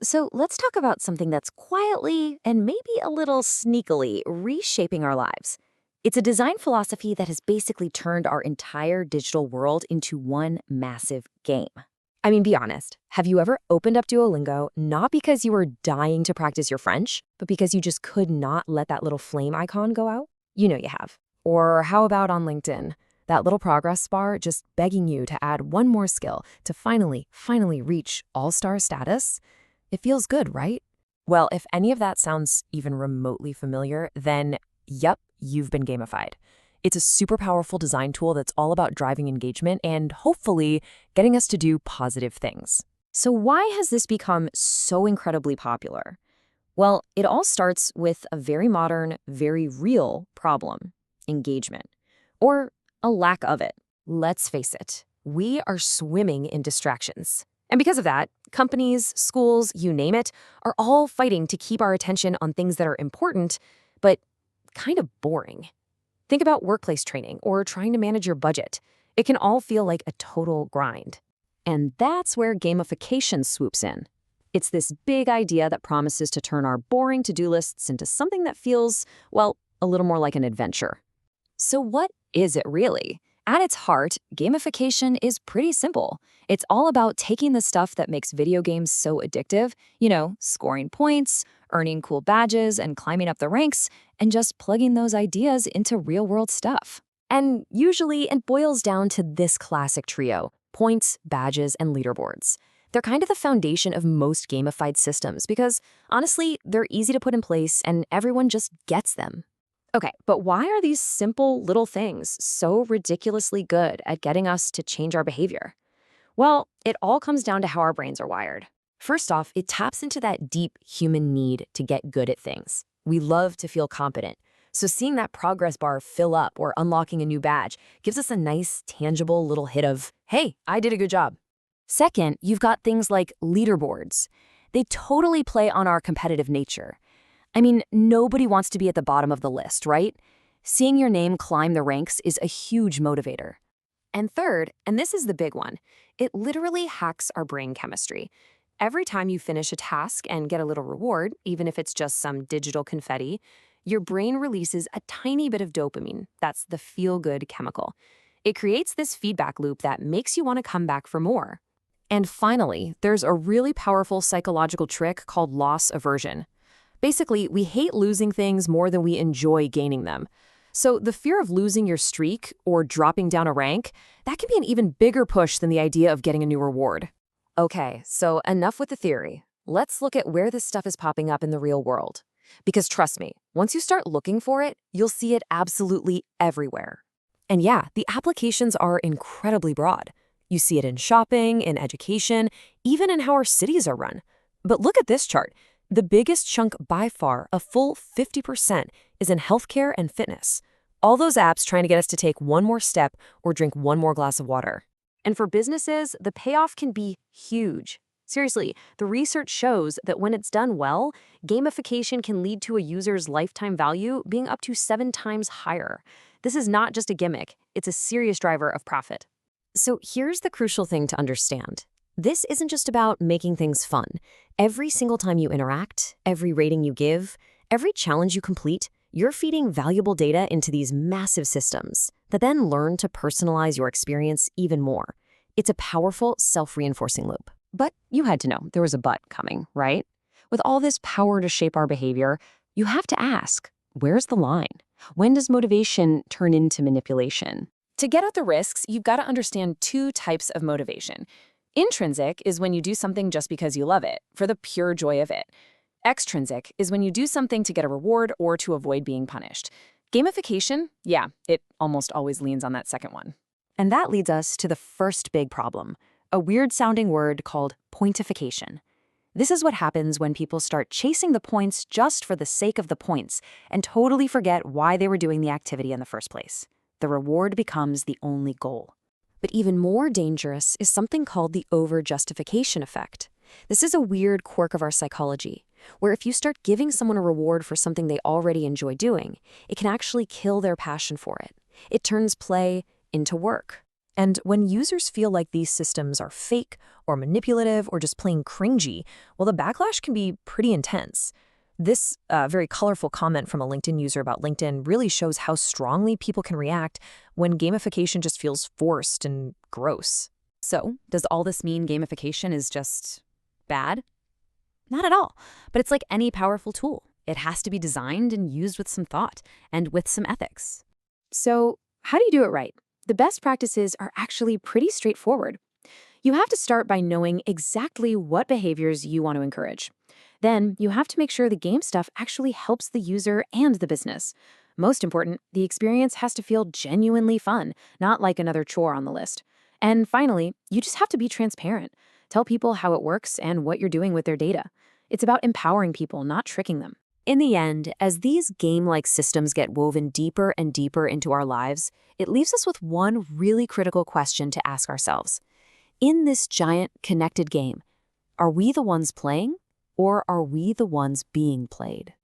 So let's talk about something that's quietly and maybe a little sneakily reshaping our lives. It's a design philosophy that has basically turned our entire digital world into one massive game. I mean, be honest. Have you ever opened up Duolingo not because you were dying to practice your French, but because you just could not let that little flame icon go out? You know you have. Or how about on LinkedIn? That little progress bar just begging you to add one more skill to finally reach all-star status? It feels good, right? Well, if any of that sounds even remotely familiar, then yep, you've been gamified. It's a super powerful design tool that's all about driving engagement and hopefully getting us to do positive things. So why has this become so incredibly popular? Well, it all starts with a very modern, very real problem: engagement, or a lack of it. Let's face it, we are swimming in distractions. And because of that, companies, schools, you name it, are all fighting to keep our attention on things that are important, but kind of boring. Think about workplace training or trying to manage your budget. It can all feel like a total grind. And that's where gamification swoops in. It's this big idea that promises to turn our boring to-do lists into something that feels, well, a little more like an adventure. So what is it really? At its heart, gamification is pretty simple. It's all about taking the stuff that makes video games so addictive, scoring points, earning cool badges, and climbing up the ranks, and just plugging those ideas into real-world stuff. And usually it boils down to this classic trio: points, badges, and leaderboards. They're kind of the foundation of most gamified systems because, honestly, they're easy to put in place and everyone just gets them. Okay, but why are these simple little things so ridiculously good at getting us to change our behavior? Well, it all comes down to how our brains are wired. First off, it taps into that deep human need to get good at things. We love to feel competent. So seeing that progress bar fill up or unlocking a new badge gives us a nice, tangible little hit of, hey, I did a good job. Second, you've got things like leaderboards. They totally play on our competitive nature. I mean, nobody wants to be at the bottom of the list, right? Seeing your name climb the ranks is a huge motivator. And third, and this is the big one, it literally hacks our brain chemistry. Every time you finish a task and get a little reward, even if it's just some digital confetti, your brain releases a tiny bit of dopamine. That's the feel-good chemical. It creates this feedback loop that makes you want to come back for more. And finally, there's a really powerful psychological trick called loss aversion. Basically, we hate losing things more than we enjoy gaining them. So the fear of losing your streak or dropping down a rank, that can be an even bigger push than the idea of getting a new reward. Okay, so enough with the theory. Let's look at where this stuff is popping up in the real world. Because trust me, once you start looking for it, you'll see it absolutely everywhere. And yeah, the applications are incredibly broad. You see it in shopping, in education, even in how our cities are run. But look at this chart. The biggest chunk by far, a full 50%, is in healthcare and fitness. All those apps trying to get us to take one more step or drink one more glass of water. And for businesses, the payoff can be huge. Seriously, the research shows that when it's done well, gamification can lead to a user's lifetime value being up to 7 times higher. This is not just a gimmick, it's a serious driver of profit. So here's the crucial thing to understand. This isn't just about making things fun. Every single time you interact, every rating you give, every challenge you complete, you're feeding valuable data into these massive systems that then learn to personalize your experience even more. It's a powerful, self-reinforcing loop. But you had to know there was a but coming, right? With all this power to shape our behavior, you have to ask, where's the line? When does motivation turn into manipulation? To get at the risks, you've got to understand 2 types of motivation. Intrinsic is when you do something just because you love it, for the pure joy of it. Extrinsic is when you do something to get a reward or to avoid being punished. Gamification, yeah, it almost always leans on that second one. And that leads us to the first big problem, a weird-sounding word called pointification. This is what happens when people start chasing the points just for the sake of the points and totally forget why they were doing the activity in the first place. The reward becomes the only goal. But even more dangerous is something called the over-justification effect. This is a weird quirk of our psychology, where if you start giving someone a reward for something they already enjoy doing, it can actually kill their passion for it. It turns play into work. And when users feel like these systems are fake or manipulative or just plain cringy, well, the backlash can be pretty intense. This very colorful comment from a LinkedIn user about LinkedIn really shows how strongly people can react when gamification just feels forced and gross. So, does all this mean gamification is just bad? Not at all. But it's like any powerful tool. It has to be designed and used with some thought and with some ethics. So, how do you do it right? The best practices are actually pretty straightforward. You have to start by knowing exactly what behaviors you want to encourage. Then, you have to make sure the game stuff actually helps the user and the business. Most important, the experience has to feel genuinely fun, not like another chore on the list. And finally, you just have to be transparent. Tell people how it works and what you're doing with their data. It's about empowering people, not tricking them. In the end, as these game-like systems get woven deeper and deeper into our lives, it leaves us with one really critical question to ask ourselves. In this giant, connected game, are we the ones playing, or are we the ones being played?